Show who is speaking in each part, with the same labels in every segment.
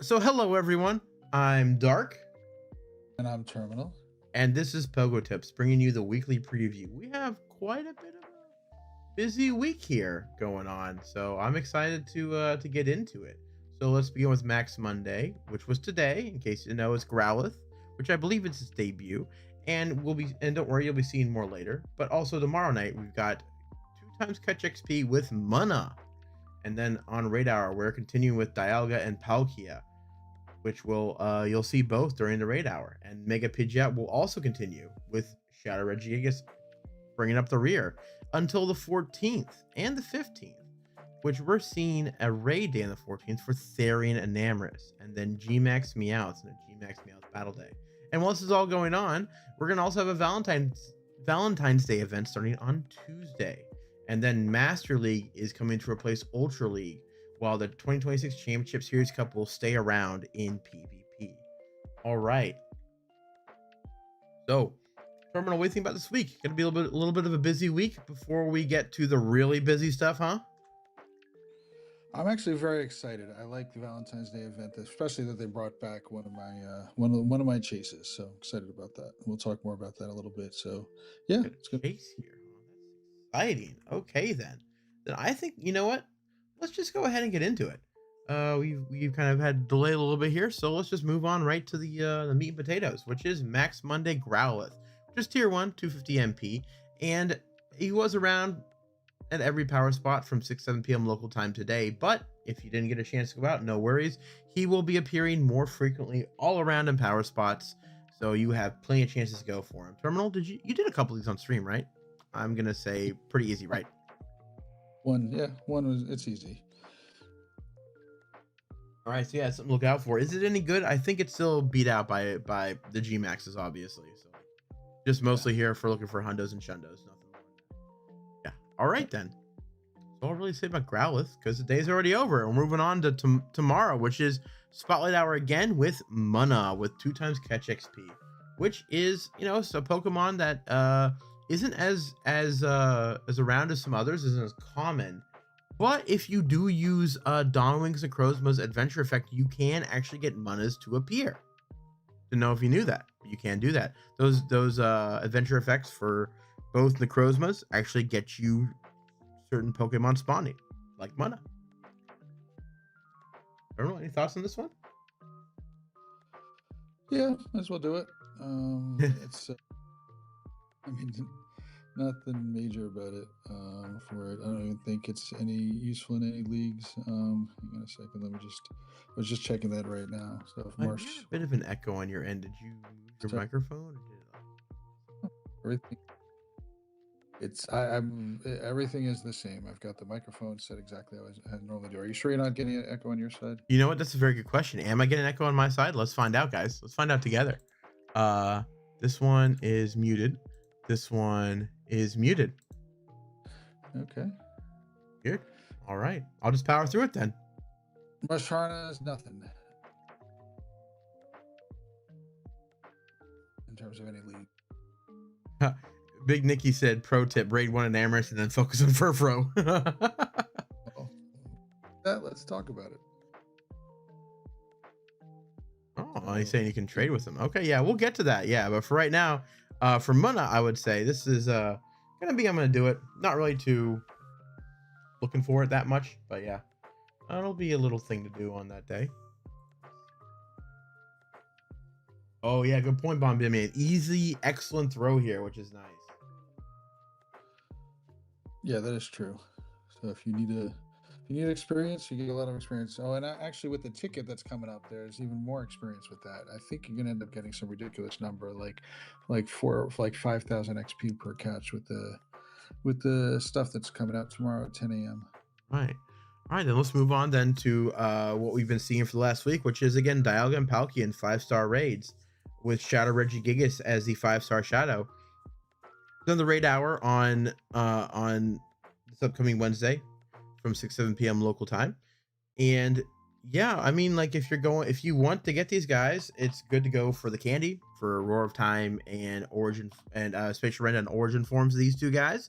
Speaker 1: So hello everyone, I'm Dark,
Speaker 2: And I'm Terminal.
Speaker 1: and this is PoGoTips, bringing you the weekly preview. We have quite a bit of a busy week here going on, so I'm excited to get into it. So let's begin with Max Monday, which was today. In case you didn't know, it's Growlithe, which I believe it's its debut, and don't worry, you'll be seeing more later. But also tomorrow night we've got 2 times catch XP with Mana, and then on Radar we're continuing with Dialga and Palkia, which will you'll see both during the raid hour. And Mega Pidgeot will also continue with Shadow Regigigas bringing up the rear until the 14th and the 15th, which we're seeing a raid day on the 14th for Therian and Enamorus, and then Gmax Meowth and a Gmax Meowth Battle Day. And once this is all going on, we're gonna also have a Valentine's Day event starting on Tuesday, and then Master League is coming to replace Ultra League, while the 2026 Championship Series Cup will stay around in PvP. All right. So, Terminal, what do you think about this week? Gonna be a little bit of a busy week before we get to the really busy stuff, huh?
Speaker 2: I'm actually very excited. I like the Valentine's Day event, especially that they brought back one of my one of my chases. So I'm excited about that. We'll talk more about that a little bit. So yeah,
Speaker 1: Got
Speaker 2: it's good.
Speaker 1: a chase here. Huh? That's exciting. Okay, then. Then I think you know what? Let's just go ahead and get into it. We've kind of had delay a little bit here, so let's just move on right to the meat and potatoes, which is Max Monday Growlithe, just tier 1, 250 MP, and he was around at every power spot from 6 7 p.m. local time today. But if you didn't get a chance to go out, no worries. He will be appearing more frequently all around in power spots, so you have plenty of chances to go for him. Terminal, you did a couple of these on stream, right? I'm gonna say pretty easy, right?
Speaker 2: One was it's easy.
Speaker 1: All right, so yeah, something to look out for. Is it any good? I think it's still beat out by the G Maxes, obviously. So just mostly here for looking for hundos and shundos, nothing more. Yeah. All right then. So I'll really say about Growlithe because the day's already over. We're moving on to tomorrow, which is Spotlight Hour again with Mana with 2 times catch XP, which is a Pokemon that isn't as around as some others, isn't as common. But if you do use Donwings and Crozma's Adventure Effect, you can actually get Manas to appear. To know if you knew that, you can do that. Those Adventure Effects for both Necrozmas actually get you certain Pokemon spawning, like Mana. I don't know. Any thoughts on this one?
Speaker 2: Yeah, might as well do it. It's I mean, nothing major about it. For it, I don't even think it's any useful in any leagues. Hang on a second. I was just checking that right now. So if
Speaker 1: I
Speaker 2: Marsh,
Speaker 1: heard a bit of an echo on your end. Did you move your microphone? Or
Speaker 2: everything. I'm everything is the same. I've got the microphone set exactly how I normally do. Are you sure you're not getting an echo on your side?
Speaker 1: You know what? That's a very good question. Am I getting an echo on my side? Let's find out, guys. Let's find out together. This one is muted. This one is muted.
Speaker 2: Okay.
Speaker 1: Good. All right. I'll just power through it then.
Speaker 2: Musharna is nothing in terms of any league.
Speaker 1: Big Nicky said, pro tip, raid 1 Enamorus and then focus on Furfro.
Speaker 2: Let's talk about it.
Speaker 1: Oh, he's saying you can trade with him. Okay, yeah, we'll get to that. Yeah, but for right now, for Mana, I would say this is I'm gonna do it. Not really too looking for it that much, but yeah, it'll be a little thing to do on that day. Oh yeah, good point, Bomb. I mean, easy, excellent throw here, which is nice.
Speaker 2: Yeah, that is true. So if you need experience, you get a lot of experience. Oh, and actually with the ticket that's coming up, there's even more experience with that. I think you're gonna end up getting some ridiculous number, like 5,000 XP per catch with the stuff that's coming out tomorrow at 10 a.m.
Speaker 1: Right. All right, then let's move on then to what we've been seeing for the last week, which is again Dialga and Palkia in 5-star raids with Shadow Regigigas as the 5-star Shadow. Then the raid hour on this upcoming Wednesday from 6 7 p.m. local time. And yeah, I mean, like if you want to get these guys, it's good to go for the candy for Roar of Time and Origin and Spatial Rend and Origin forms of these 2 guys.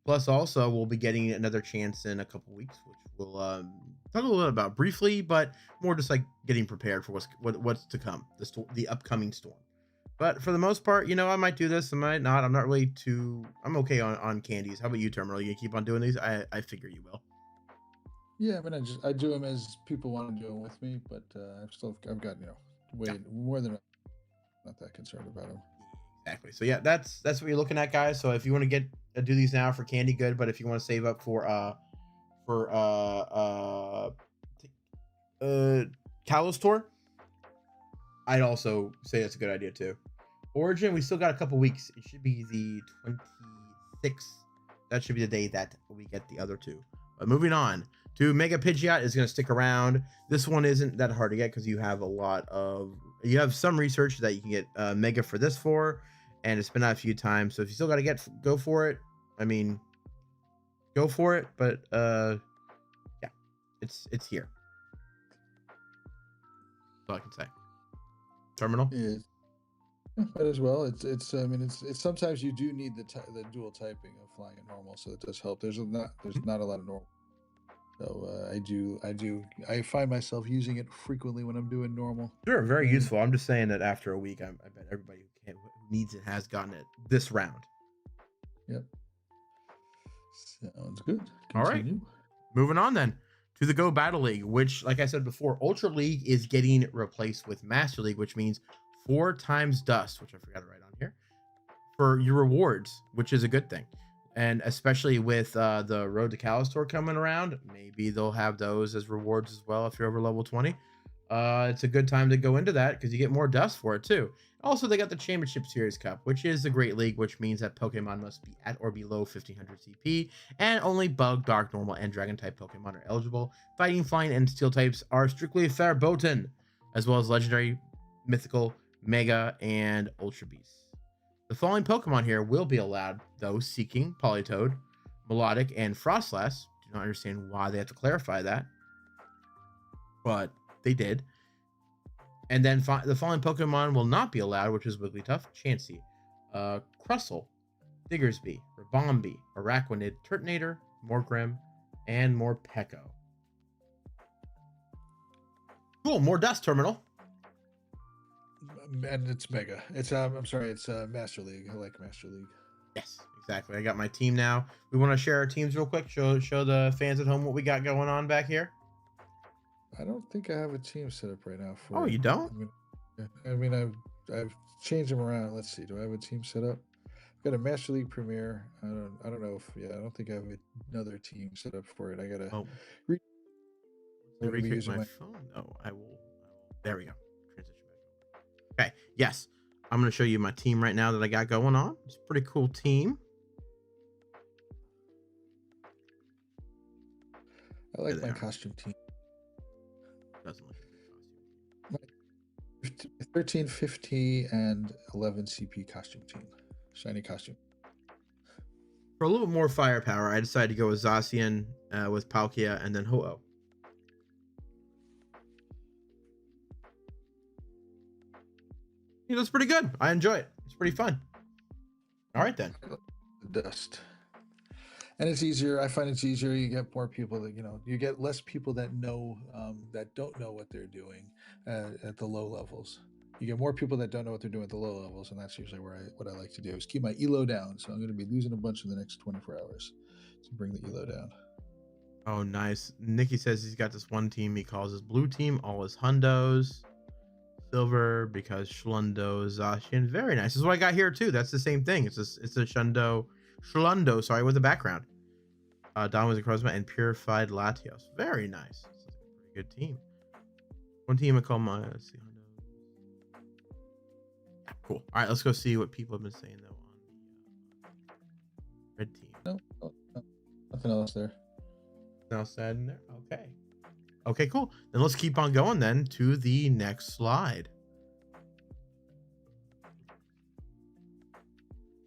Speaker 1: Plus, also we'll be getting another chance in a couple weeks, which will talk a little bit about briefly, but more just like getting prepared for what's to come, the upcoming storm. But for the most part, I might do this, I might not. I'm not really too. I'm okay on candies. How about you, Terminal? You keep on doing these? I figure you will.
Speaker 2: Yeah, I mean, I do them as people want to do them with me, but I've got
Speaker 1: Yeah,
Speaker 2: way more than not that concerned about them.
Speaker 1: exactly. So yeah, that's what you're looking at, guys. So if you want to get do these now for candy, good. But if you want to save up for t- uh Kalos tour, I'd also say that's a good idea too. Origin, we still got a couple weeks. It should be the 26th. That should be the day that we get the other two. But moving on to Mega Pidgeot is going to stick around. This one isn't that hard to get because you have some research that you can get Mega for this for, and it's been out a few times. So if you still got to go for it. I mean, go for it. But yeah, it's here. That's all I can say. Terminal.
Speaker 2: Yeah, might as well. It's. I mean, it's. Sometimes you do need the dual typing of flying at normal, so it does help. There's not a lot of normal. So I find myself using it frequently when I'm doing normal.
Speaker 1: Sure, very
Speaker 2: And
Speaker 1: useful. I'm just saying that after a week, I bet everybody who needs it has gotten it this round.
Speaker 2: yep, sounds good.
Speaker 1: All right,
Speaker 2: Continue.
Speaker 1: moving on then to the Go Battle League, which, like I said before, Ultra League is getting replaced with Master League, which means 4 times dust, which I forgot to write on here, for your rewards, which is a good thing. And especially with the Road to Kalos tour coming around, maybe they'll have those as rewards as well if you're over level 20. It's a good time to go into that because you get more dust for it too. Also, they got the Championship Series Cup, which is the Great League, which means that Pokemon must be at or below 1500 CP, and only Bug, Dark, Normal, and Dragon type Pokemon are eligible. Fighting, Flying, and Steel types are strictly verboten, as well as Legendary, Mythical, Mega, and Ultra Beasts. The following Pokemon here will be allowed, though: Seeking, Politoed, Melodic, and Frostlass. Do not understand why they have to clarify that, but they did. And then the following Pokemon will not be allowed, which is Wigglytuff, Chansey, Crustle, Diggersby, Ribombee, Araquanid, Turtonator, Morgrim, and Morpeko. Cool, more dust, Terminal.
Speaker 2: And it's Mega. I'm sorry, it's Master League. I like Master League.
Speaker 1: Yes, exactly. I got my team now. We want to share our teams real quick. Show the fans at home what we got going on back here.
Speaker 2: I don't think I have a team set up right now for.
Speaker 1: Oh, you don't?
Speaker 2: I've changed them around. Let's see. Do I have a team set up? I've got a Master League Premier. I don't know if. Yeah, I don't think I have another team set up for it. I gotta.
Speaker 1: Oh.
Speaker 2: Re-
Speaker 1: Recreate my phone. Oh, I will. There we go. Transition back. Okay. Yes, I'm going to show you my team right now that I got going on. It's a pretty cool team.
Speaker 2: I like my costume team.
Speaker 1: Doesn't look like a costume.
Speaker 2: 13, 50, and 11 CP costume team. Shiny costume.
Speaker 1: For a little bit more firepower, I decided to go with Zacian, with Palkia, and then Ho-Oh. That's pretty good. I enjoy it. It's pretty fun. All right, then.
Speaker 2: Dust. And it's easier. I find it's easier. You get more people that, you get less people that know, that don't know what they're doing at the low levels. You get more people that don't know what they're doing at the low levels, and that's usually what I like to do is keep my elo down. So I'm going to be losing a bunch in the next 24 hours to bring the elo down.
Speaker 1: Oh, nice. Nikki says he's got this one team he calls his blue team, all his hundos. Silver because Schlundo, Zacian. Very nice. This is what I got here too. That's the same thing. It's a Schlundo, sorry, with a background. Don was a Crozma and Purified Latios. Very nice. This is a pretty good team. One team I call my let's see. Yeah, cool. All right, let's go see what people have been saying though on the red team.
Speaker 2: No, nothing else there.
Speaker 1: Nothing else said in there. Okay. Okay, cool. Then let's keep on going then to the next slide,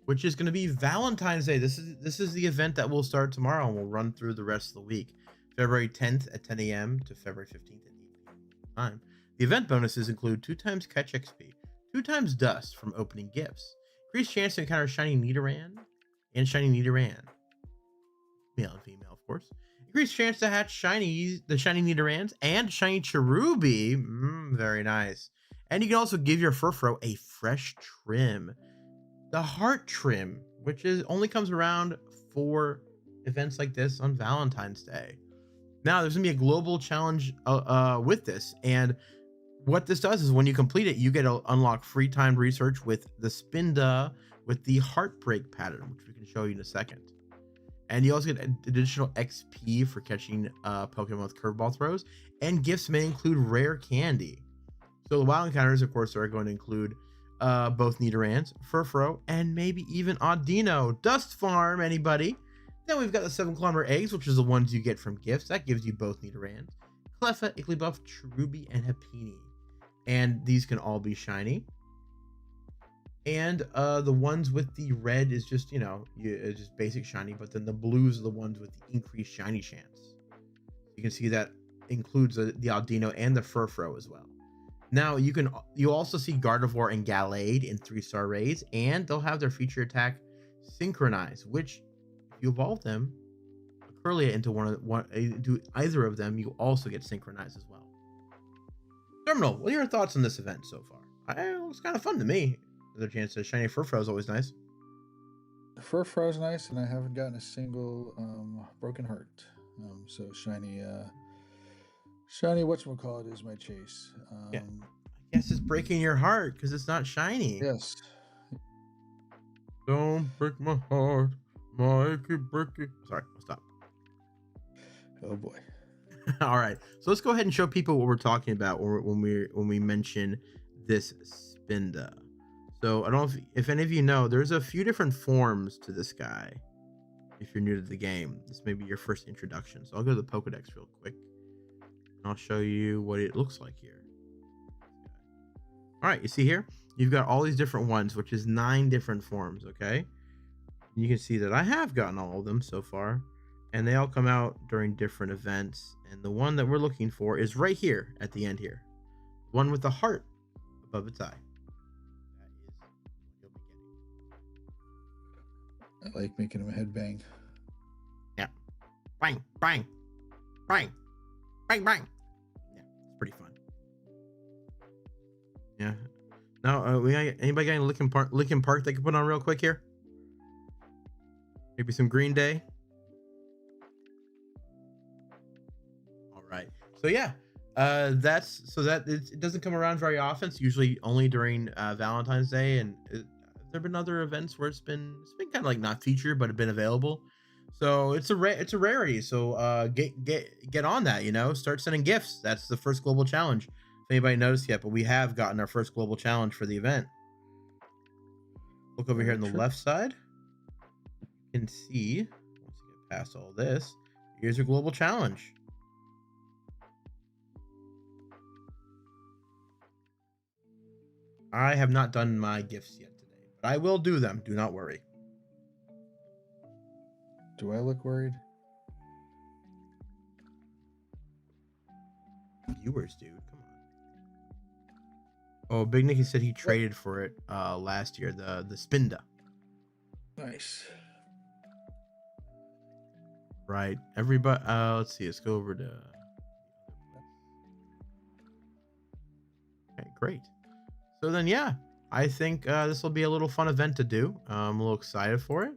Speaker 1: which is going to be Valentine's Day. This is the event that will start tomorrow and we'll run through the rest of the week. February 10th at 10 a.m. to February 15th at 8 p.m. time. The event bonuses include 2x catch XP, 2x dust from opening gifts, increased chance to encounter shiny Nidoran and shiny Nidoran, male and female, of course. Increased chance to hatch the shiny Nidorans and shiny Cherubi. Very nice. And you can also give your Furfrou a fresh trim. The heart trim, which is only comes around for events like this on Valentine's Day. Now, there's gonna be a global challenge with this, and what this does is when you complete it, you get to unlock free timed research with the Spinda with the heartbreak pattern, which we can show you in a second. And you also get additional XP for catching Pokemon with curveball throws, and gifts may include rare candy. So the wild encounters, of course, are going to include both Nidorans, Furfrou, and maybe even Audino. Dust Farm, anybody? Then we've got the 7-kilometer eggs, which is the ones you get from gifts. That gives you both Nidorans, Cleffa, Igglybuff, Cherubi, and Happiny. And these can all be shiny. And the ones with the red is just, it's just basic shiny, but then the blues are the ones with the increased shiny chance. You can see that includes the Audino and the Furfrou as well. Now you also see Gardevoir and Gallade in 3-star raids, and they'll have their feature attack Synchronize, which if you evolve them, Curlia into either of them, you also get Synchronize as well. Terminal, what are your thoughts on this event so far? It looks kind of fun to me. Another chance to shiny Furfrou is always nice.
Speaker 2: Furfrou is nice, and I haven't gotten a single broken heart. So shiny whatchamacallit is my chase.
Speaker 1: Yeah. I guess it's breaking your heart because it's not shiny.
Speaker 2: Yes.
Speaker 1: Don't break my heart. Make it break it. Sorry, I'll stop.
Speaker 2: Oh boy.
Speaker 1: All right. So let's go ahead and show people what we're talking about when we mention this Spinda. So I don't know if any of you know, there's a few different forms to this guy. If you're new to the game, this may be your first introduction. So I'll go to the Pokedex real quick. I'll show you what it looks like here. All right, you see here, you've got all these different ones, which is 9 different forms, okay? And you can see that I have gotten all of them so far, and they all come out during different events. And the one that we're looking for is right here at the end here. One with the heart above its eye. That is what you'll be
Speaker 2: I
Speaker 1: getting.
Speaker 2: like making him headbang.
Speaker 1: Yeah. Bang, bang, bang, bang, bang. Yeah, it's pretty fun. Yeah. Now, anybody got any Linkin Park they can put on real quick here? Maybe some Green Day. All right. So yeah, it doesn't come around very often. It's usually only during Valentine's Day, and there've been other events where it's been kind of like not featured, but have been available. So it's a rarity. So get on that. Start sending gifts. That's the first global challenge. If anybody noticed yet, but we have gotten our first global challenge for the event. Look over here on the left side. You can see once you get past all this, here's your global challenge. I have not done my gifts yet today, but I will do them. Do not worry.
Speaker 2: Do I look worried?
Speaker 1: Viewers, dude, come on. Oh, Big Nicky said he traded for it last year, the Spinda.
Speaker 2: Nice.
Speaker 1: Right. Everybody, let's see. Let's go over to. Okay, great. So then, yeah, I think this will be a little fun event to do. I'm a little excited for it,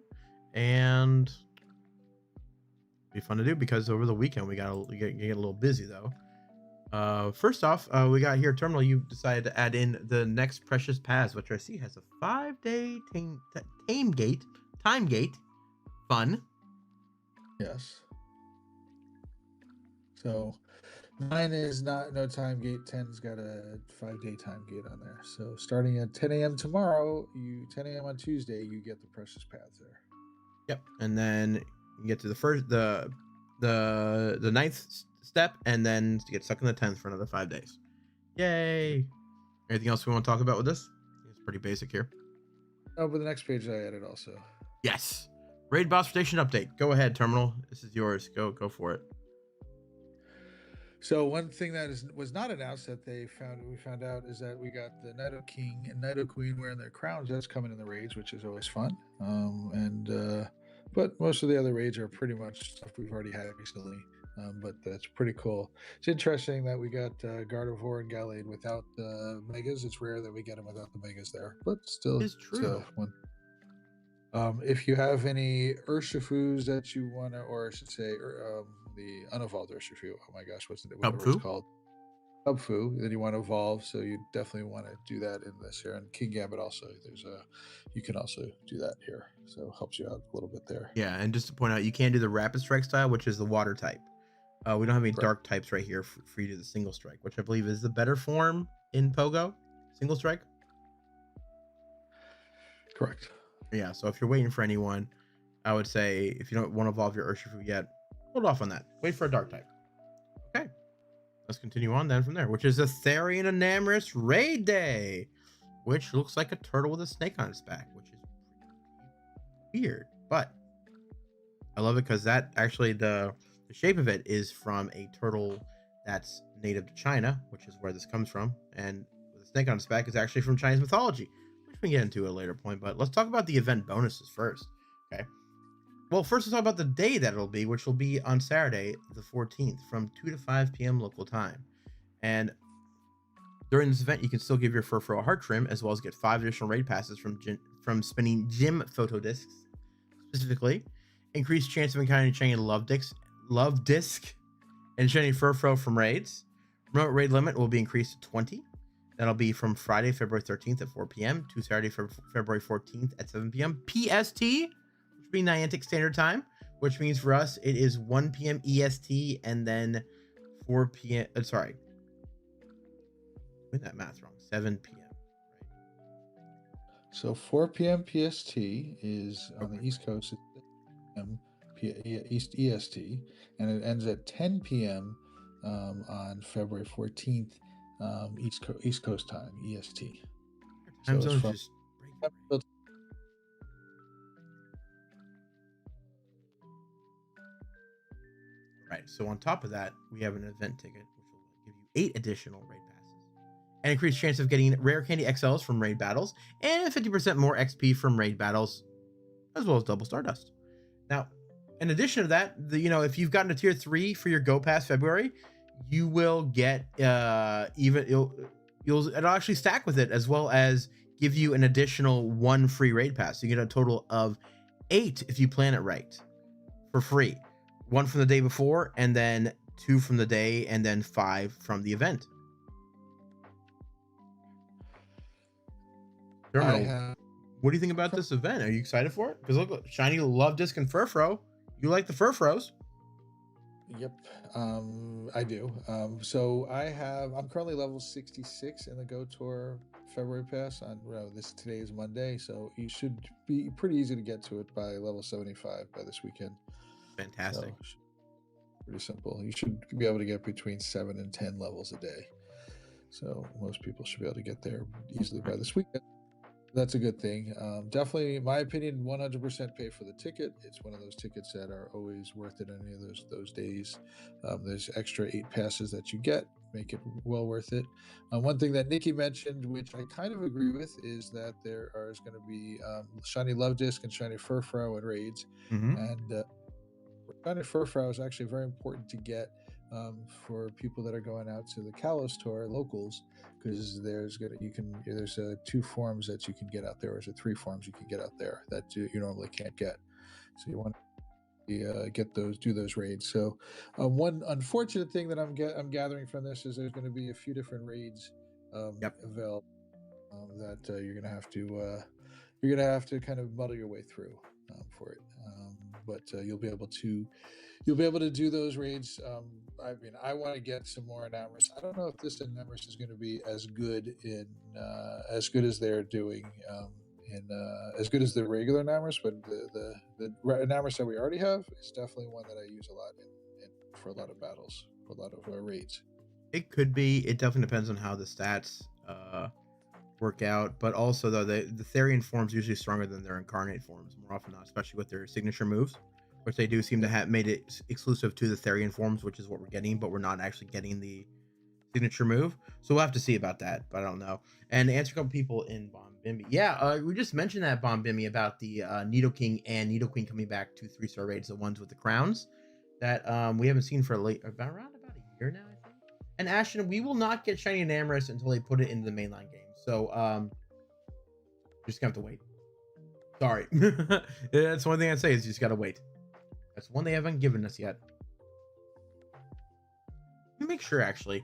Speaker 1: and it'll be fun to do because over the weekend we get a little busy though. First off, we got here Terminal. You decided to add in the next Precious Paths, which I see has a 5-day time gate. Fun.
Speaker 2: Yes. So 9 is no time gate. 10's got a 5-day time gate on there. So starting at 10 a.m. tomorrow, 10 a.m. on Tuesday, you get the Precious Paths there.
Speaker 1: Yep, and then you get to the 9th step, and then you get stuck in the 10th for another 5 days. Yay! Anything else we want to talk about with this? It's pretty basic here.
Speaker 2: Oh, but the next page I added also.
Speaker 1: Yes. Raid boss rotation update. Go ahead, Terminal. This is yours. Go for it.
Speaker 2: So one thing that was not announced that we found out is that we got the Nido King and Nido Queen wearing their crowns. That's coming in the raids, which is always fun. And But most of the other raids are pretty much stuff we've already had recently. But that's pretty cool. It's interesting that we got Gardevoir and Gallade without the megas. It's rare that we get them without the megas there, but still,
Speaker 1: It's
Speaker 2: it's
Speaker 1: true.
Speaker 2: one. If you have any Urshifus that you want to, or I should say, the unevolved Urshifu. Oh my gosh, whatever it's
Speaker 1: Hubfu.
Speaker 2: called, Hubfu, that you want to evolve. So you definitely want to do that in this here. And King Gambit also, you can also do that here. So it helps you out a little bit there.
Speaker 1: Yeah, and just to point out, you can't do the rapid strike style, which is the water type. We don't have any
Speaker 2: Correct.
Speaker 1: dark types right here for you to do the single strike, which I believe is the better form in Pogo. Single strike.
Speaker 2: Correct.
Speaker 1: Yeah, so if you're waiting for anyone, I would say if you don't want to evolve your Urshifu yet, hold off on that. Wait for a dark type. Okay, let's continue on then from there, which is a Therian Enamorus Raid Day, which looks like a turtle with a snake on its back, which is weird, but I love it because that actually the shape of it is from a turtle that's native to China, which is where this comes from, and the snake on its back is actually from Chinese mythology, which we can get into at a later point. But let's talk about the event bonuses first. Okay. Well, first let's talk about the day that it'll be, which will be on Saturday, the 14th, from 2 to 5 p.m. local time. And during this event, you can still give your Furfrou a heart trim, as well as get 5 additional raid passes from spinning gym photo discs, specifically. Increased chance of encountering shiny love disc, and shiny Furfrou from raids. Remote raid limit will be increased to 20. That'll be from Friday, February 13th at 4 p.m. to Saturday, February 14th at 7 p.m. PST, which would be Niantic Standard Time, which means for us it is 1 p.m. EST and then 4 p.m. Sorry, doing that math wrong. 7 p.m.
Speaker 2: So 4 p.m. PST is on
Speaker 1: Okay.
Speaker 2: the East Coast. East EST, and it ends at 10 p.m. On February 14th, East Coast time, EST. So
Speaker 1: Time
Speaker 2: it's
Speaker 1: zones
Speaker 2: from
Speaker 1: just break. Right. So on top of that, we have an event ticket, which will give you 8 additional raid passes, an increased chance of getting rare candy XLs from raid battles, and 50% more XP from raid battles, as well as double Stardust. Now, in addition to that, if you've gotten a tier 3 for your Go Pass February, you will get it'll actually stack with it, as well as give you an additional 1 free raid pass. So you get a total of 8 if you plan it right for free. 1 from the day before, and then 2 from the day, and then 5 from the event. Terminal, what do you think about this event? Are you excited for it? Because look, shiny love disc and Furfrou. You like the Furfrous?
Speaker 2: Yep, I do. So I'm currently level 66 in the Go Tour February Pass. Today is Monday, so you should be pretty easy to get to it by level 75 by this weekend.
Speaker 1: Fantastic.
Speaker 2: So, pretty simple. You should be able to get between 7 and 10 levels a day. So most people should be able to get there easily by this weekend. That's a good thing. Definitely, in my opinion, 100% pay for the ticket. It's one of those tickets that are always worth it on any of those days. There's extra 8 passes that you get, make it well worth it. One thing that Nikki mentioned, which I kind of agree with, is that there is going to be shiny love disc and shiny Furfrou and raids.
Speaker 1: Mm-hmm.
Speaker 2: And shiny Furfrou is actually very important to get for people that are going out to the Kalos tour locals, because there's 2 forms that you can get out there, or is it 3 forms you can get out there that you normally can't get. So you want to do those raids. So one unfortunate thing that I'm gathering from this is there's going to be a few different raids available that you're going to have to kind of muddle your way through for it. But you'll be able to do those raids. I want to get some more Enamorus. I don't know if this Enamorus is going to be as good as they're doing as good as the regular Enamorus, but the Enamorus that we already have is definitely one that I use a lot for a lot of battles, for a lot of raids.
Speaker 1: It could be. It definitely depends on how the stats work out, but also though the Therian forms usually stronger than their incarnate forms more often not, especially with their signature moves, which they do seem to have made it exclusive to the Therian forms, which is what we're getting, but we're not actually getting the signature move. So we'll have to see about that, but I don't know. And to answer a couple people in Bombimbi. Yeah, we just mentioned that Bombimbi about the Nido King and Nido Queen coming back to 3-star raids, the ones with the crowns that we haven't seen for around about a year now, I think. And Ashton, we will not get shiny Enamorus until they put it into the mainline game. So just gonna have to wait. Sorry. That's one thing I'd say is you just gotta wait. That's one they haven't given us yet. Let me make sure actually.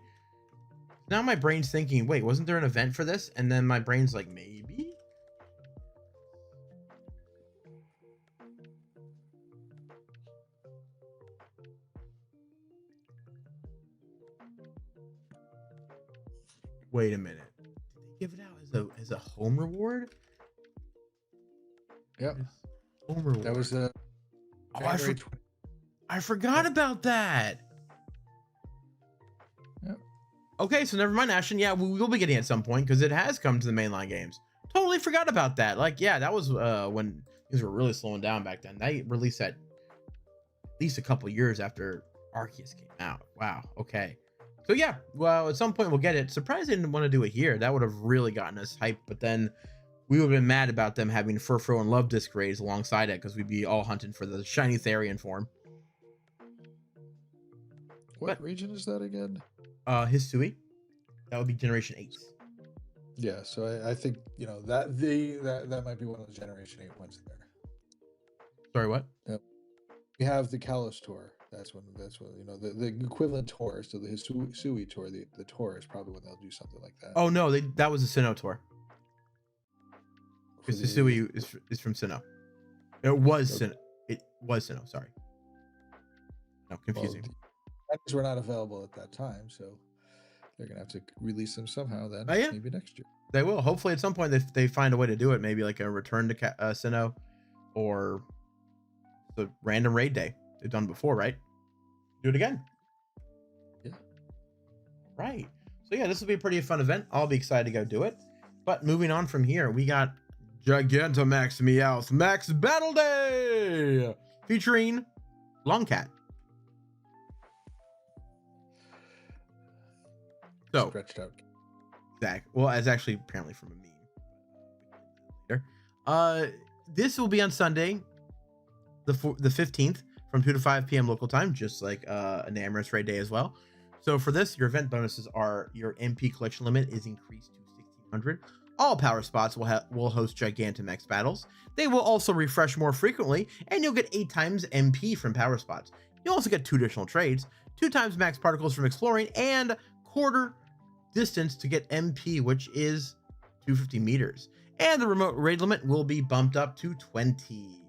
Speaker 1: Now my brain's thinking, wait, wasn't there an event for this? And then my brain's like, maybe? Wait a minute. Did they give it out as a home reward?
Speaker 2: Yep.
Speaker 1: Home reward.
Speaker 2: That was the.
Speaker 1: I forgot about that.
Speaker 2: Yep.
Speaker 1: Okay, so never mind, Ashton. Yeah, we will be getting it at some point because it has come to the mainline games. Totally forgot about that. Like, yeah, that was when things were really slowing down back then. They released that at least a couple years after Arceus came out. Wow. Okay. So yeah, well, at some point we'll get it. Surprised they didn't want to do it here. That would have really gotten us hyped. But then we would have been mad about them having Furfrou and Love Disc raids alongside it because we'd be all hunting for the shiny Therian form.
Speaker 2: What region is that again?
Speaker 1: Hisui. That would be Generation 8.
Speaker 2: Yeah, so I think that might be one of the Generation 8 ones there.
Speaker 1: Sorry, what?
Speaker 2: Yep. We have the Kalos tour. That's when the equivalent tour. So the Hisui tour, the tour is probably when they'll do something like that.
Speaker 1: Oh no, that was a Sinnoh tour. Because Hisui is from Sinnoh. It was Sinnoh. It was Sinnoh. Sorry. No, confusing.
Speaker 2: Well, were not available at that time, so they're gonna have to release them somehow. Then maybe next year
Speaker 1: they will. Hopefully, at some point they find a way to do it. Maybe like a return to Sinnoh, or the random raid day they've done before, right? Do it again.
Speaker 2: Yeah.
Speaker 1: Right. So yeah, this will be a pretty fun event. I'll be excited to go do it. But moving on from here, we got Gigantamax Meowth Max Battle Day featuring Longcat. So
Speaker 2: stretched out.
Speaker 1: Zach. Well, it's actually apparently from a meme. Later. This will be on Sunday, the 15th, from 2 to 5 p.m. local time, just like Enamorus raid day as well. So for this, your event bonuses are your MP collection limit is increased to 1,600. All power spots will host Gigantamax battles. They will also refresh more frequently, and you'll get 8 times MP from power spots. You'll also get 2 additional trades, 2 times max particles from exploring, and quarter distance to get MP, which is 250 meters. And the remote raid limit will be bumped up to 20.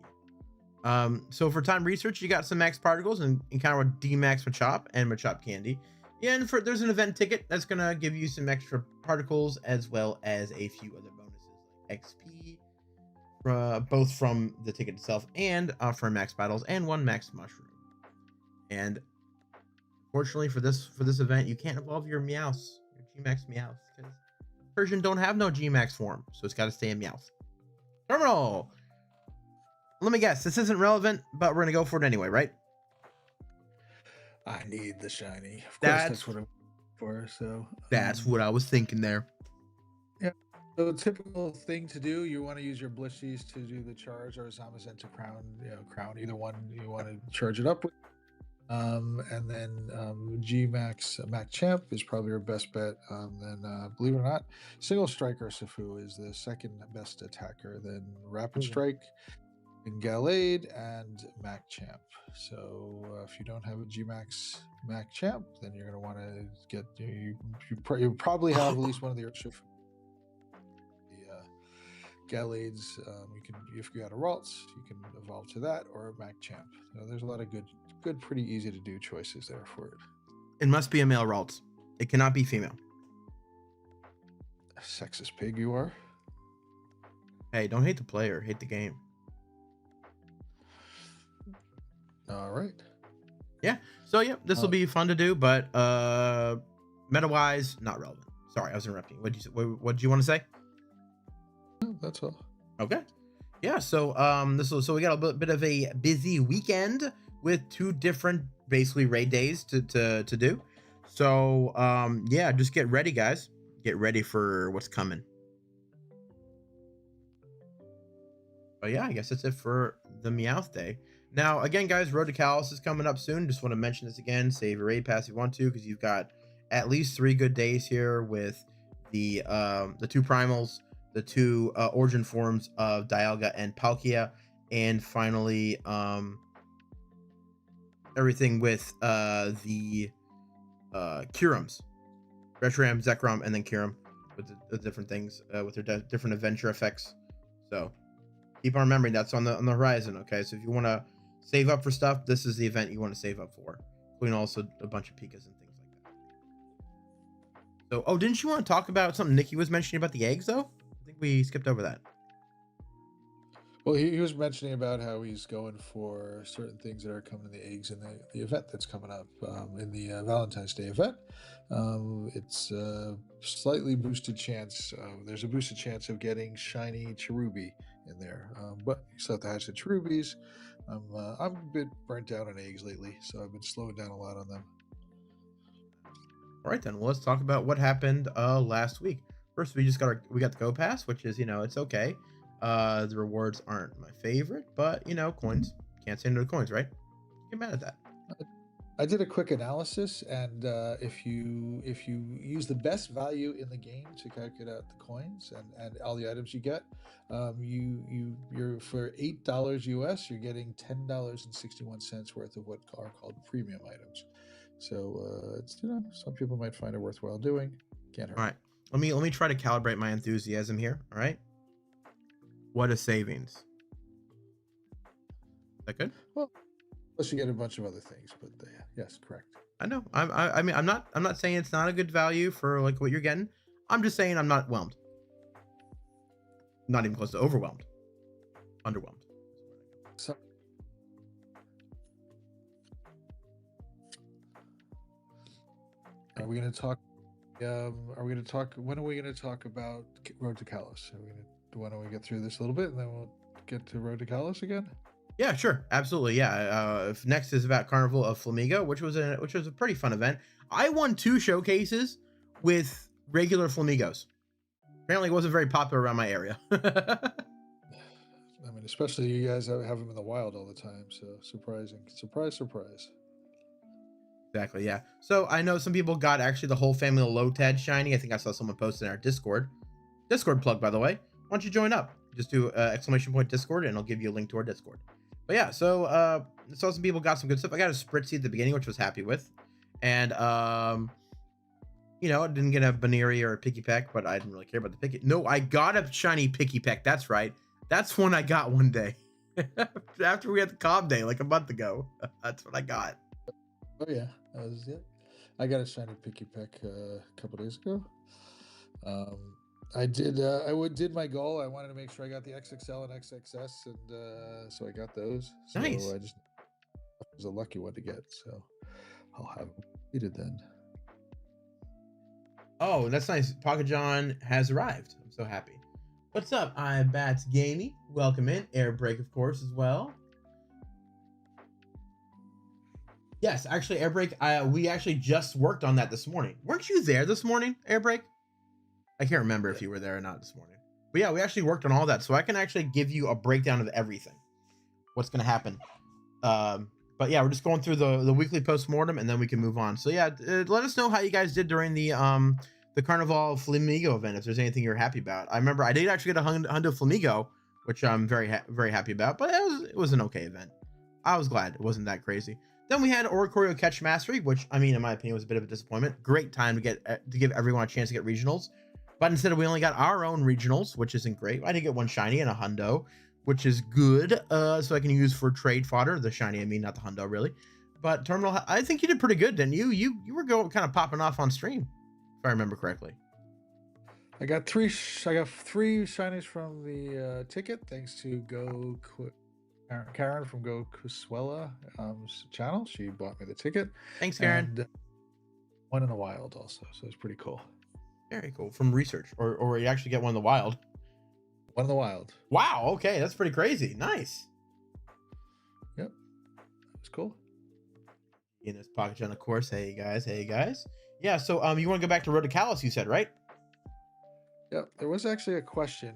Speaker 1: So for time research, you got some max particles and encounter with D-Max Machop and Machop Candy. And there's an event ticket that's gonna give you some extra particles as well as a few other bonuses like XP, both from the ticket itself and for max battles, and 1 max mushroom. And fortunately for this event, you can't evolve your Meowths, your G-Max Meowths, because Persian don't have no G-Max form, so it's got to stay in Meowth. Terminal. Let me guess, this isn't relevant, but we're gonna go for it anyway, right?
Speaker 2: I need the shiny. Of course, that's what I'm for. So
Speaker 1: that's what I was thinking there.
Speaker 2: Yeah. So the typical thing to do, you want to use your Blishies to do the charge, or Zamazenta to crown, crown either one you want to charge it up with. And then G-Max Champ is probably your best bet. Then believe it or not, Single Striker Sifu is the second best attacker. Then Rapid Strike, and Gallade, and Champ. So if you don't have a G-Max Champ, then you're going to want to get you probably have at least one of the Earthshift. The Gallades, you can, if you got a Ralts, you can evolve to that, or a Champ. So there's a lot of good, pretty easy to do choices there for it.
Speaker 1: It must be a male Ralts. It cannot be female.
Speaker 2: Sexist pig you are.
Speaker 1: Hey, don't hate the player, hate the game.
Speaker 2: All right.
Speaker 1: Yeah. So yeah, this will be fun to do, but meta wise, not relevant. Sorry, I was interrupting. What did you want to say?
Speaker 2: No, that's all.
Speaker 1: Okay. Yeah. So so we got a bit of a busy weekend with 2 different basically raid days to do. So yeah, just get ready, guys. Get ready for what's coming. But yeah, I guess that's it for the Meowth Day. Now, again, guys, Road to Kalos is coming up soon. Just want to mention this again. Save your raid pass if you want to, because you've got at least 3 good days here with the 2 primals, the 2 origin forms of Dialga and Palkia, and finally everything with the Curums, Reshiram, Zekrom, and then Kyurem with the different things with their different adventure effects. So keep on remembering that's on the horizon. Okay, so if you want to save up for stuff, this is the event you want to save up for, including also a bunch of Pikas and things like that. So, oh, didn't you want to talk about something Nikki was mentioning about the eggs, though? I think we skipped over that.
Speaker 2: Well, he was mentioning about how he's going for certain things that are coming in the eggs in the event that's coming up in the Valentine's Day event. It's a slightly boosted chance. There's a boosted chance of getting shiny Cherubi in there, but you still have to hatch the Cherubis. I'm a bit burnt out on eggs lately, so I've been slowing down a lot on them.
Speaker 1: All right, then. Well, let's talk about what happened last week. First, we got the Go Pass, which is, it's okay. The rewards aren't my favorite, but coins. Can't say no to coins, right? Get mad at that.
Speaker 2: I did a quick analysis, and if you use the best value in the game to calculate out the coins and all the items you get, you're for $8 US, you're getting $10.61 worth of what are called premium items. So it's some people might find it worthwhile doing. Can't hurt.
Speaker 1: All right, let me try to calibrate my enthusiasm here. All right, what a savings. Is that good?
Speaker 2: Well, plus you get a bunch of other things, but yes, correct.
Speaker 1: I know. I mean, I'm not saying it's not a good value for like what you're getting. I'm just saying I'm not whelmed. Not even close to overwhelmed. Underwhelmed.
Speaker 2: So, are we going to talk? Are we going to talk? When are we going to talk about Road to Kalos? Why don't we get through this a little bit, and then we'll get to Road to Kalos again?
Speaker 1: Yeah, sure, absolutely. Yeah. Next is about Carnival of Flamigo, which was a pretty fun event. I won 2 showcases with regular Flamigos. Apparently, it wasn't very popular around my area.
Speaker 2: I mean, especially you guys have them in the wild all the time, so surprising. Surprise.
Speaker 1: Exactly, yeah. So I know some people got actually the whole family of Lotad shiny. I think I saw someone post in our Discord. Discord plug, by the way. Why don't you join up? Just do !Discord, and I'll give you a link to our Discord. But yeah, so saw some people got some good stuff. I got a Spritzy at the beginning, which I was happy with. And I didn't get a Baneri or a Picky Peck, but I didn't really care about the Picky. No, I got a shiny Picky Peck. That's right. That's one I got one day. After we had the Cobb Day, like a month ago. That's what I got.
Speaker 2: Oh yeah, that was it. I got a shiny Picky Peck a couple days ago. I did my goal. I wanted to make sure I got the XXL and XXS, and so I got those. So
Speaker 1: Nice.
Speaker 2: I was a lucky one to get. So I'll have it completed then.
Speaker 1: Oh, that's nice. Pocket John has arrived. I'm so happy. What's up? I'm Bats Gamey. Welcome in. Airbreak, of course, as well. Yes, actually, Airbreak. We actually just worked on that this morning. Weren't you there this morning, Airbreak? I can't remember if you were there or not this morning. But yeah, we actually worked on all that, so I can actually give you a breakdown of everything. What's going to happen. But yeah, we're just going through the weekly postmortem, and then we can move on. So yeah, let us know how you guys did during the Carnival Flamigo event, if there's anything you're happy about. I remember I did actually get a Hundo Flamigo, which I'm very happy about, but it was an okay event. I was glad it wasn't that crazy. Then we had Oricorio Catch Mastery, which, I mean, in my opinion, was a bit of a disappointment. Great time to give everyone a chance to get regionals. But instead, we only got our own regionals, which isn't great. I did get one shiny and a hundo, which is good. So I can use for trade fodder. The shiny, I mean, not the hundo, really. But Terminal, I think you did pretty good, didn't you? You were kind of popping off on stream, if I remember correctly.
Speaker 2: I got three shinies from the ticket, thanks to Karen from Go Kuswella channel. She bought me the ticket.
Speaker 1: Thanks, Karen.
Speaker 2: And one in the wild also, so it's pretty cool.
Speaker 1: Very cool. From research, or you actually get one in the wild.
Speaker 2: One in the wild.
Speaker 1: Wow. Okay, that's pretty crazy. Nice.
Speaker 2: Yep, it's cool.
Speaker 1: in this pocket on the course. Hey guys, hey guys. Yeah, so you want to go back to Road to Callus, you said, right?
Speaker 2: Yeah, there was actually a question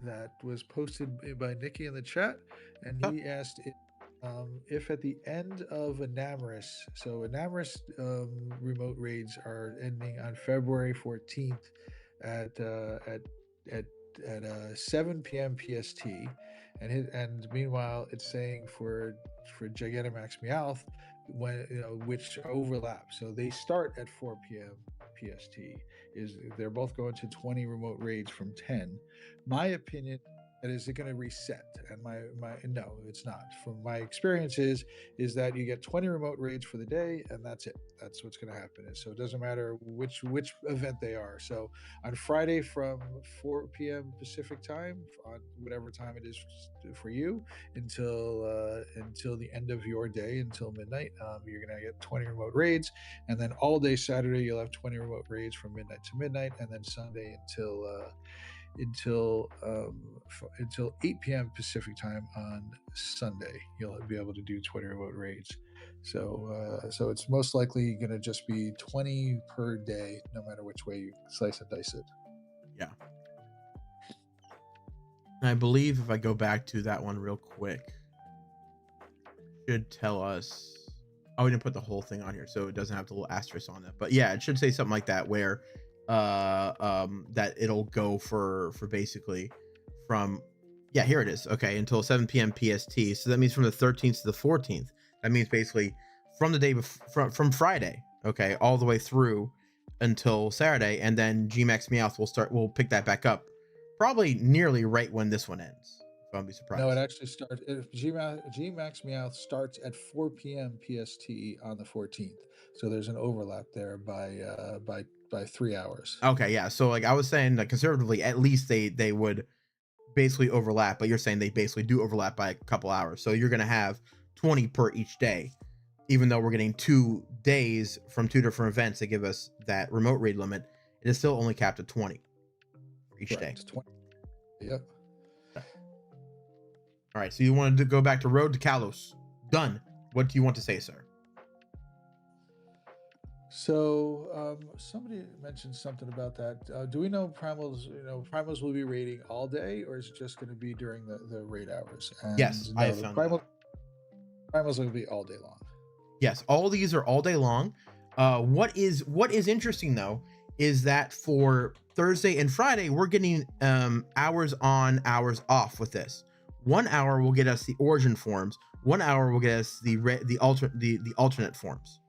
Speaker 2: that was posted by Nikki in the chat, and
Speaker 1: Huh?
Speaker 2: he asked if at the end of Enamorus, so Enamorus remote raids are ending on February 14th at uh, at at at 7 p.m. PST, and meanwhile it's saying for Gigantamax Meowth when which overlap. So they start at 4 p.m. PST. Is they're both going to 20 remote raids from 10. My opinion, that is it going to reset? And my no, it's not. From my experiences, is that you get 20 remote raids for the day, and that's it. That's what's going to happen. So it doesn't matter which event they are. So on Friday from 4 p.m. Pacific time, on whatever time it is for you, until the end of your day, until midnight, you're going to get 20 remote raids, and then all day Saturday you'll have 20 remote raids from midnight to midnight, and then Sunday until 8 p.m. Pacific time on Sunday you'll be able to do 20 remote raids. So it's most likely going to just be 20 per day, no matter which way you slice and dice it.
Speaker 1: Yeah. And I believe if I go back to that one real quick, should tell us. Oh, we didn't put the whole thing on here, so it doesn't have the little asterisk on it. But yeah, it should say something like that, where that it'll go for basically from, yeah, here it is. Okay, until 7 p.m. PST. So that means from the 13th to the 14th. That means basically from the day before, from Friday, okay, all the way through until Saturday, and then Gmax Meowth will pick that back up, probably nearly right when this one ends. I won't be surprised.
Speaker 2: No, it actually starts. Gmax Meowth starts at 4 p.m. PST on the 14th. So there's an overlap there by 3 hours.
Speaker 1: Okay, yeah. So like I was saying, like conservatively, at least they would basically overlap, but you're saying they basically do overlap by a couple hours. So you're gonna have 20 per each day, even though we're getting 2 days from 2 different events that give us that remote raid limit. It is still only capped at 20 for each day.
Speaker 2: 20. Yep.
Speaker 1: All right, so you wanted to go back to Road to Kalos. Done. What do you want to say, sir?
Speaker 2: So somebody mentioned something about that. Do we know primals? Primals will be raiding all day, or is it just going to be during the raid hours? And
Speaker 1: yes, I have found that.
Speaker 2: Primals will be all day long.
Speaker 1: Yes, all these are all day long. What is interesting though is that for Thursday and Friday we're getting hours on, hours off with this. 1 hour will get us the origin forms. 1 hour will get us the alternate forms.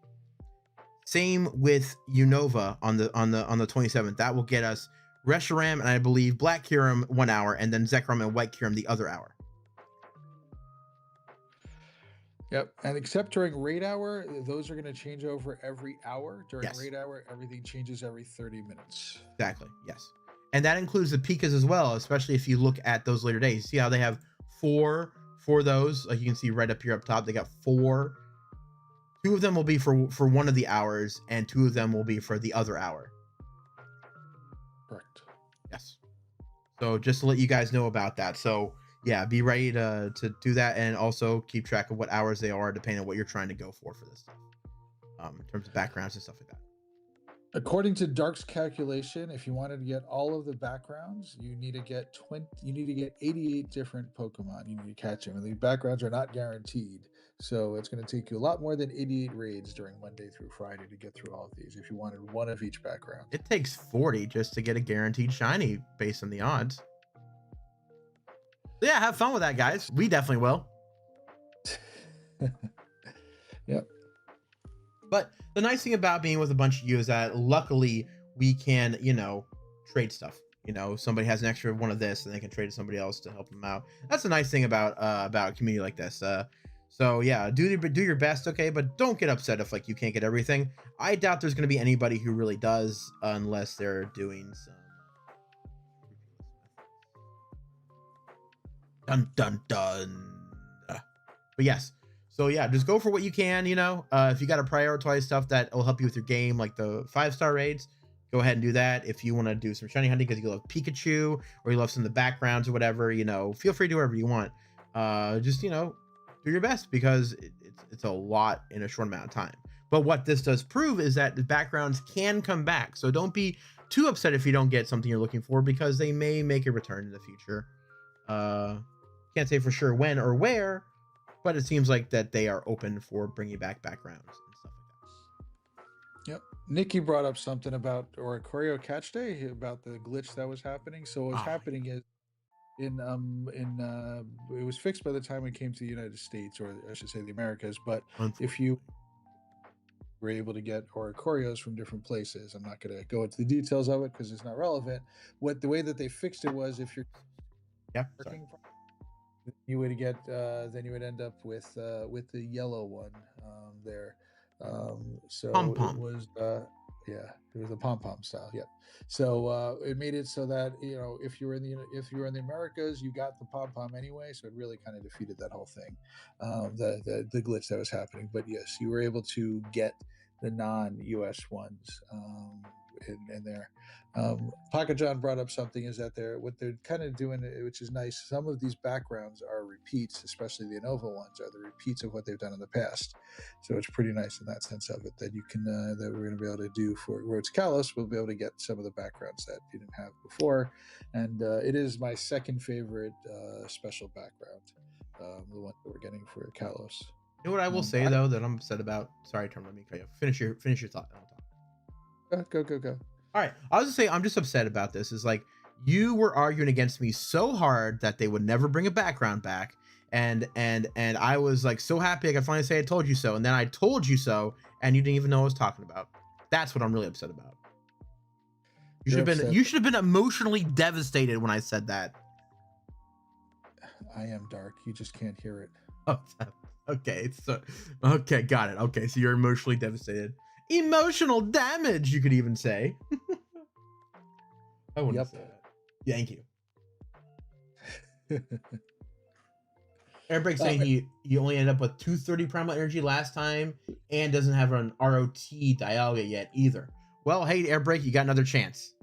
Speaker 1: Same with Unova on the 27th. That will get us Reshiram and I believe Black Kyurem 1 hour, and then Zekrom and White Kyurem the other hour.
Speaker 2: Yep, and except during raid hour, those are going to change over every hour. During
Speaker 1: yes.
Speaker 2: raid hour, everything changes every 30 minutes.
Speaker 1: Exactly, yes. And that includes the Pikas as well, especially if you look at those later days. See how they have 4 for those? Like you can see right up here up top, they got 4. 2 of them will be for one of the hours, and 2 of them will be for the other hour.
Speaker 2: Correct.
Speaker 1: Yes. So just to let you guys know about that. So yeah, be ready to do that, and also keep track of what hours they are, depending on what you're trying to go for this stuff. In terms of backgrounds and stuff like that.
Speaker 2: According to Dark's calculation, if you wanted to get all of the backgrounds, you need to get 88 different Pokemon. You need to catch them, and the backgrounds are not guaranteed. So it's going to take you a lot more than 88 raids during Monday through Friday to get through all of these. If you wanted one of each background,
Speaker 1: it takes 40 just to get a guaranteed shiny based on the odds. Yeah, have fun with that, guys. We definitely will.
Speaker 2: Yep.
Speaker 1: But the nice thing about being with a bunch of you is that luckily we can, trade stuff. Somebody has an extra one of this and they can trade to somebody else to help them out. That's the nice thing about a community like this. So yeah, do your best, okay? But don't get upset if you can't get everything. I doubt there's going to be anybody who really does, unless they're doing some. Dun dun dun. But yes. So yeah, just go for what you can, if you got to prioritize stuff that will help you with your game, like the 5-star raids, go ahead and do that. If you want to do some shiny hunting because you love Pikachu or you love some of the backgrounds or whatever, feel free to do whatever you want. Just, do your best because it's a lot in a short amount of time. But what this does prove is that the backgrounds can come back. So don't be too upset if you don't get something you're looking for because they may make a return in the future. Can't say for sure when or where, but it seems like that they are open for bringing back backgrounds and stuff
Speaker 2: Yep. Nikki brought up something about or Choreo Catch Day about the glitch that was happening. So what was
Speaker 1: like that.
Speaker 2: happening is it was fixed by the time it came to the United States, or I should say the Americas. But if you were able to get Oricorios from different places, I'm not going to go into the details of it because it's not relevant. What the way that they fixed it was if you're working, you would get then you would end up with the yellow one there. So
Speaker 1: Pom-pom.
Speaker 2: it was yeah, it was a pom pom style. Yep. So it made it so that if you were in the Americas, you got the pom pom anyway. So it really kind of defeated that whole thing, the glitch that was happening. But yes, you were able to get the non-US ones in there. Pocket John brought up something is that what they're kind of doing, which is nice. Some of these backgrounds are repeats, especially the Innova ones are the repeats of what they've done in the past. So it's pretty nice in that sense of it that you can that we're going to be able to do for Road to Kalos. We'll be able to get some of the backgrounds that you didn't have before, and it is my second favorite special background, the one that we're getting for Kalos.
Speaker 1: You know what I will say though that I'm upset about. Sorry, Tom. Let me cut you off. Finish your thought.
Speaker 2: Go.
Speaker 1: All right. I was just saying I'm just upset about this. Is like you were arguing against me so hard that they would never bring a background back, and I was like so happy I could finally say I told you so, and then I told you so, and you didn't even know what I was talking about. That's what I'm really upset about. You should have been emotionally devastated when I said that.
Speaker 2: I am dark. You just can't hear it.
Speaker 1: Oh, okay. So, okay, got it. Okay, so you're emotionally devastated. Emotional damage, you could even say. I wouldn't say that. Thank you. Airbreak saying he only ended up with 230 primal energy last time and doesn't have an ROT Dialga yet either. Well, hey, Airbreak, you got another chance.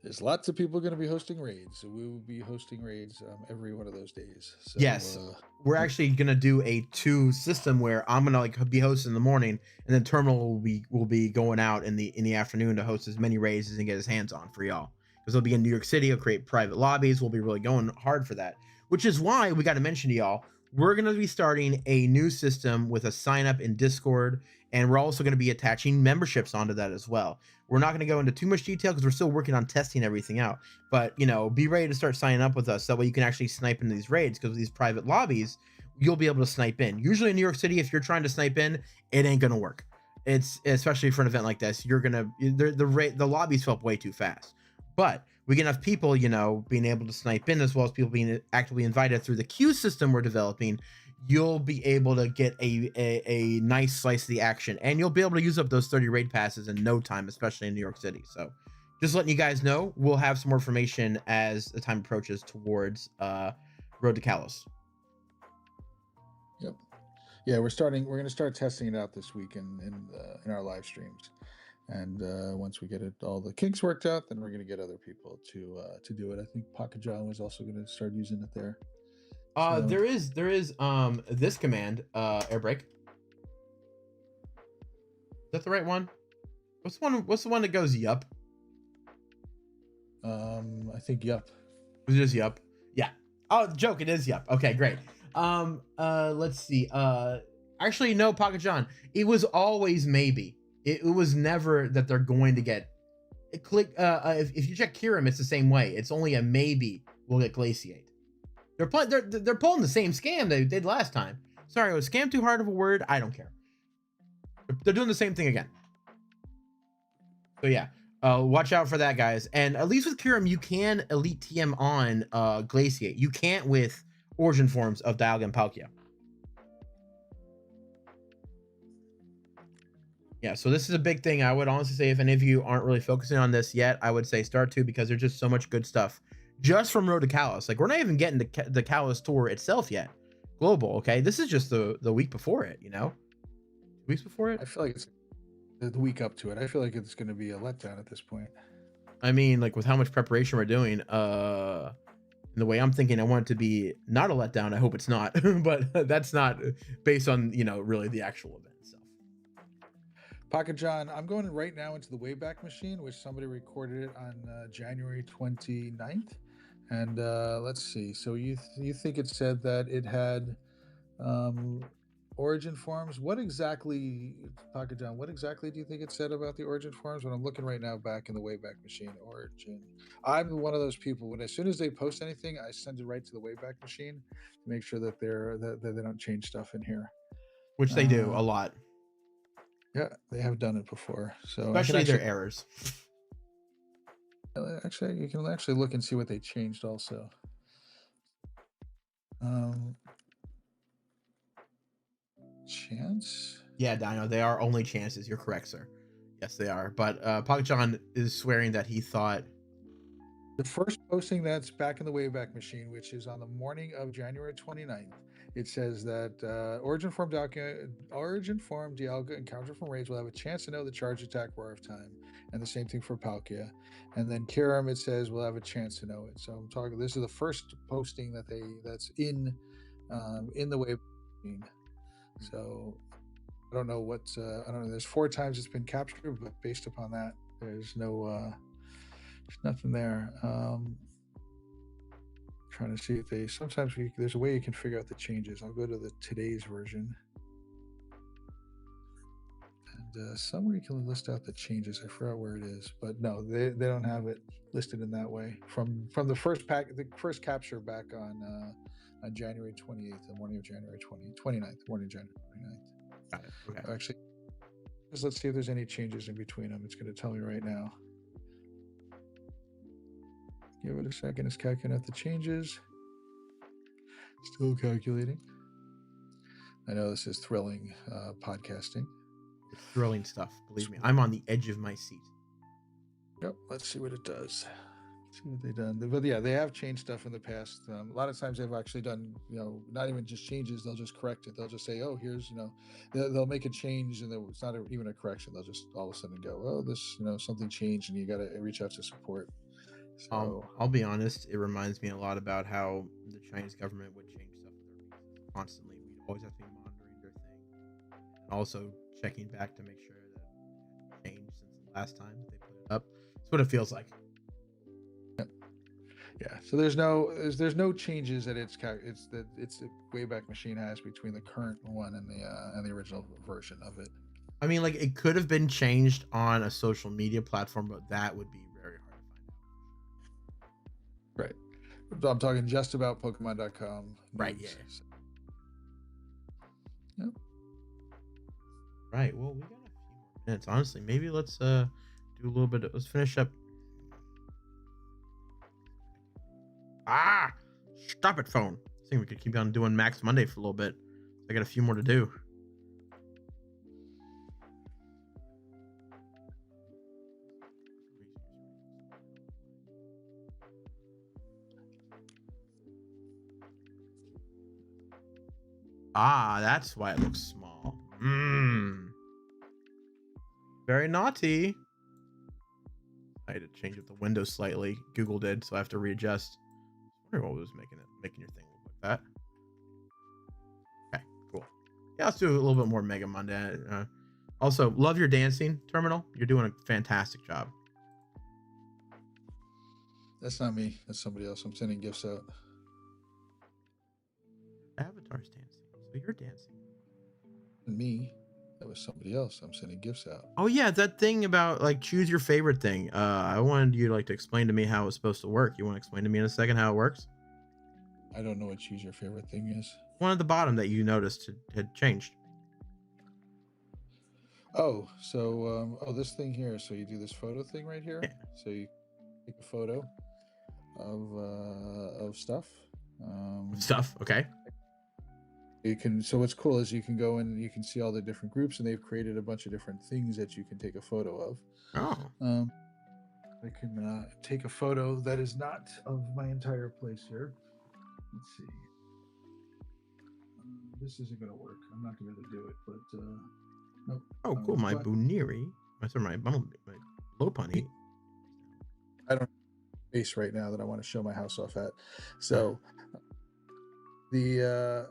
Speaker 2: There's lots of people going to be hosting raids, so we will be hosting raids every one of those days. So,
Speaker 1: yes, we're actually going to do a 2 system where I'm going to be hosting in the morning, and then Terminal will be going out in the afternoon to host as many raids as he can get his hands on for y'all. Because he'll be in New York City, he'll create private lobbies. We'll be really going hard for that, which is why we got to mention to y'all, we're going to be starting a new system with a sign up in Discord, and we're also going to be attaching memberships onto that as well. We're not going to go into too much detail because we're still working on testing everything out, but be ready to start signing up with us. That way you can actually snipe into these raids, because with these private lobbies, you'll be able to snipe in. Usually in New York City, if you're trying to snipe in, it ain't going to work. It's especially for an event like this, the lobbies fill up way too fast. But we get enough people, being able to snipe in, as well as people being actively invited through the queue system we're developing. You'll be able to get a nice slice of the action, and you'll be able to use up those 30 raid passes in no time, especially in New York City. So just letting you guys know, we'll have some more information as the time approaches towards Road to Kalos.
Speaker 2: Yep. Yeah, we're going to start testing it out this week in our live streams. And once we get all the kinks worked out, then we're going to get other people to do it. I think Pocket John was also going to start using it there.
Speaker 1: There is this command, Airbreak. Is that the right one? What's the one that goes yup?
Speaker 2: I think yup.
Speaker 1: It is yup. Yeah. Oh, joke, it is yup. Okay, great. Let's see. Actually, no, Pocket John. It was always maybe. It was never that they're going to get if you check Kirim, it's the same way. It's only a maybe we'll get Glaciate. They're pulling the same scam they did last time. Sorry, was scam too hard of a word? I don't care. They're doing the same thing again. So yeah, watch out for that, guys. And at least with Kirim, you can elite TM on Glaciate. You can't with origin forms of Dialga and Palkia. Yeah, so this is a big thing. I would honestly say if any of you aren't really focusing on this yet, I would say start to, because there's just so much good stuff just from Road to Kalos. Like, we're not even getting to the Kalos tour itself yet. Global, okay? This is just the week before it, 2 weeks before it?
Speaker 2: I feel like it's the week up to it. I feel like it's going to be a letdown at this point.
Speaker 1: I mean, like, with how much preparation we're doing, And the way I'm thinking, I want it to be not a letdown. I hope it's not, but that's not based on, really the actual event itself.
Speaker 2: Pocket John, I'm going right now into the Wayback Machine, which somebody recorded it on January 29th. And let's see. So you think it said that it had um, origin forms? What exactly, Pocket John? What exactly do you think it said about the origin forms? When I'm looking right now back in the Wayback Machine origin, I'm one of those people. When as soon as they post anything, I send it right to the Wayback Machine to make sure that that they don't change stuff in here.
Speaker 1: Which they do
Speaker 2: Uh,
Speaker 1: a lot,
Speaker 2: yeah, they have done it before, so I can
Speaker 1: especially their
Speaker 2: actually
Speaker 1: errors.
Speaker 2: you can actually look and see what they changed also. Um, chance.
Speaker 1: Yeah, Dino, they are only chances. You're correct, sir. Yes, they are. But Pocket John is swearing that he thought.
Speaker 2: The first posting that's back in the Wayback Machine, which is on the morning of January 29th, it says that Origin Form Dialga encounter from Raids will have a chance to know the charge attack roar of time, and the same thing for Palkia. And then Kiram, it says we'll have a chance to know it. So I'm talking. This is the first posting that's in the Wayback Machine. So I don't know what I don't know. There's 4 times it's been captured, but based upon that, there's nothing there. Trying to see if they sometimes there's a way you can figure out the changes. I'll go to the today's version, and somewhere you can list out the changes. I forgot where it is, but no, they don't have it listed in that way. From the first capture back on January 28th, the morning of January 29th, morning of January 29th.
Speaker 1: Got it. Okay.
Speaker 2: Actually, let's see if there's any changes in between them. It's going to tell me right now. Give it a second. It's calculating out the changes. Still calculating. I know this is thrilling podcasting.
Speaker 1: It's thrilling stuff. Believe me, I'm on the edge of my seat.
Speaker 2: Yep. Let's see what it does. Let's see what they've done. But yeah, they have changed stuff in the past. A lot of times they've actually done, not even just changes. They'll just correct it. They'll just say, oh, here's, they'll make a change, and it's not even a correction. They'll just all of a sudden go, oh, this, something changed, and you got to reach out to support. So
Speaker 1: I'll be honest, it reminds me a lot about how the Chinese government would change stuff with their visas constantly. We'd always have to be monitoring their thing, and also checking back to make sure that it changed since the last time that they put it up. That's what it feels like.
Speaker 2: yeah, so there's no changes that it's the Wayback Machine has between the current one and the original version of it.
Speaker 1: I mean, like, it could have been changed on a social media platform, but that would be very hard to find out.
Speaker 2: Right. I'm talking just about Pokemon.com.
Speaker 1: Right. Yeah.
Speaker 2: Yep.
Speaker 1: Right. Well, we got a few more minutes. Honestly, maybe let's do a little bit. Let's finish up. Stop it, phone. I think we could keep on doing Max Monday for a little bit. I got a few more to do. That's why it looks small. Very naughty. I had to change up the window slightly. Google did, so I have to readjust. I wonder what was making your thing look like that. Okay, cool. Yeah, let's do a little bit more Mega Monday. Also, love your dancing, Terminal. You're doing a fantastic job.
Speaker 2: That's not me. That's somebody else. I'm sending gifts out.
Speaker 1: Avatar's dancing. So you're dancing.
Speaker 2: Me. That was somebody else. I'm sending gifts out.
Speaker 1: Oh yeah, that thing about like choose your favorite thing. I wanted you to explain to me how it's supposed to work. You want to explain to me in a second how it works?
Speaker 2: I don't know what choose your favorite thing is.
Speaker 1: One at the bottom that you noticed had changed.
Speaker 2: Oh, so this thing here. So you do this photo thing right here.
Speaker 1: Yeah.
Speaker 2: So you take a photo of stuff.
Speaker 1: Okay.
Speaker 2: You can. So what's cool is you can go and you can see all the different groups, and they've created a bunch of different things that you can take a photo of.
Speaker 1: Oh.
Speaker 2: I can take a photo that is not of my entire place here. Let's see. This isn't going to work. I'm not going to be able to do it, but nope.
Speaker 1: Oh, cool. My Buniri. My Lopunny.
Speaker 2: I don't space right now that I want to show my house off at.
Speaker 1: All right.
Speaker 2: So the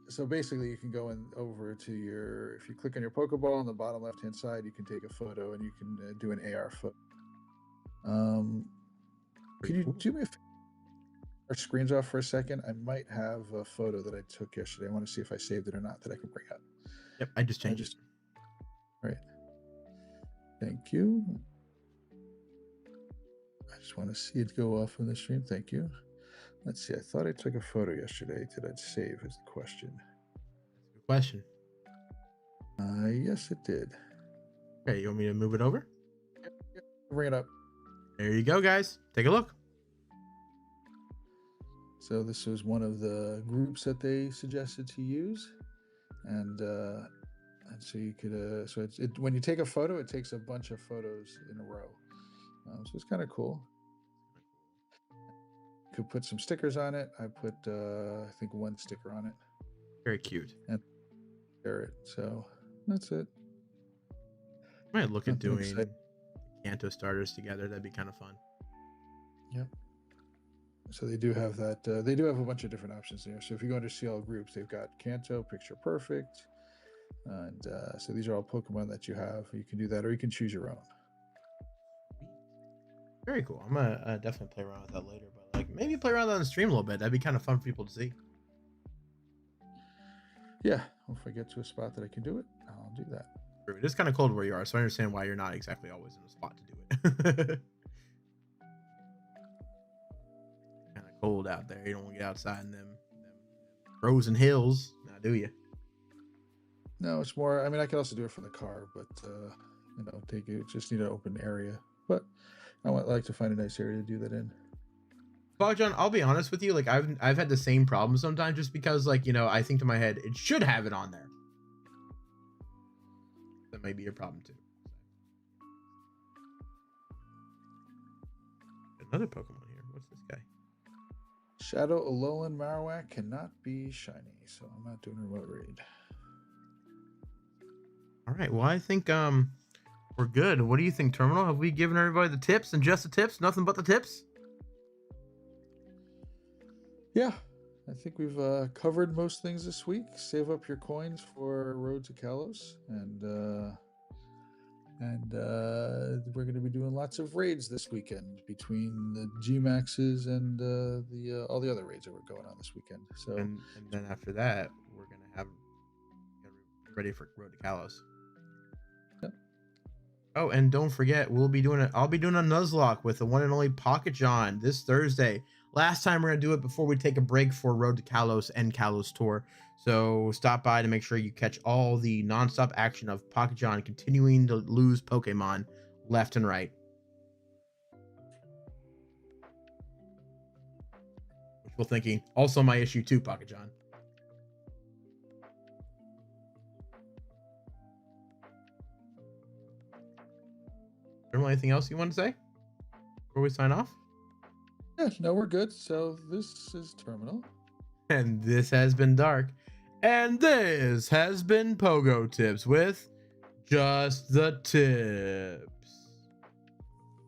Speaker 2: so basically you can go in over to your, if you click on your Pokeball on the bottom left hand side, you can take a photo and you can do an AR photo. Um,
Speaker 1: Pretty
Speaker 2: can you
Speaker 1: cool.
Speaker 2: do me a favor? Our screens off for a second? I might have a photo that I took yesterday. I want to see if I saved it or not that I can bring up.
Speaker 1: Yep, I just
Speaker 2: I
Speaker 1: changed it.
Speaker 2: just, right. Thank you. I just want to see it go off on the stream. Thank you. Let's see. I thought I took a photo yesterday. Did I save is the question.
Speaker 1: Good question.
Speaker 2: Yes, it did.
Speaker 1: Okay, you want me to move it over?
Speaker 2: Bring it up.
Speaker 1: There you go, guys. Take a look.
Speaker 2: So this was one of the groups that they suggested to use, and so you could so when you take a photo, it takes a bunch of photos in a row. So it's kind of cool. You could put some stickers on it. I put I think one sticker on it.
Speaker 1: Very cute.
Speaker 2: And share it. So that's it.
Speaker 1: I might look at
Speaker 2: Nothing
Speaker 1: doing
Speaker 2: exciting.
Speaker 1: Kanto starters together. That'd be kind of fun.
Speaker 2: Yep. So they do have that. They do have a bunch of different options there. So if you go under see all groups, they've got Kanto, Picture Perfect, and so these are all Pokemon that you have. You can do that, or you can choose your own.
Speaker 1: Very cool. I'm gonna definitely play around with that later, but like maybe play around with that on the stream a little bit. That'd be kind of fun for people to see.
Speaker 2: Yeah. Well, if I get to a spot that I can do it, I'll do that.
Speaker 1: True. It is kind of cold where you are, so I understand why you're not exactly always in a spot to do it. Kind of cold out there. You don't want to get outside in them frozen hills, now do you?
Speaker 2: No, it's more. I mean, I could also do it from the car, but take it. Just need an open area. But I would like to find a nice area to do that in.
Speaker 1: Well, John, I'll be honest with you. Like I've had the same problem sometimes, just because like I think to my head it should have it on there. That might be your problem too. Another Pokemon here. What's this guy?
Speaker 2: Shadow Alolan Marowak cannot be shiny, so I'm not doing a remote raid.
Speaker 1: All right. Well, I think we're good. What do you think, Terminal? Have we given everybody the tips and just the tips? Nothing but the tips?
Speaker 2: Yeah, I think we've covered most things this week. Save up your coins for Road to Kalos, and we're going to be doing lots of raids this weekend between the G-Maxes and all the other raids that were going on this weekend. So
Speaker 1: And then after that, we're gonna have get ready for Road to Kalos.
Speaker 2: Yep.
Speaker 1: Oh, and don't forget, I'll be doing a Nuzlocke with the one and only Pocket John this Thursday. Last time we're gonna do it before we take a break for Road to Kalos and Kalos Tour. So stop by to make sure you catch all the nonstop action of Pocket John continuing to lose Pokemon left and right. Wishful thinking. Also my issue too, Pocket John. Anything else you want to say before we sign off?
Speaker 2: yeah, no, we're good. So this is Terminal.
Speaker 1: And this has been Dark. And this has been PoGoTips with just the tip.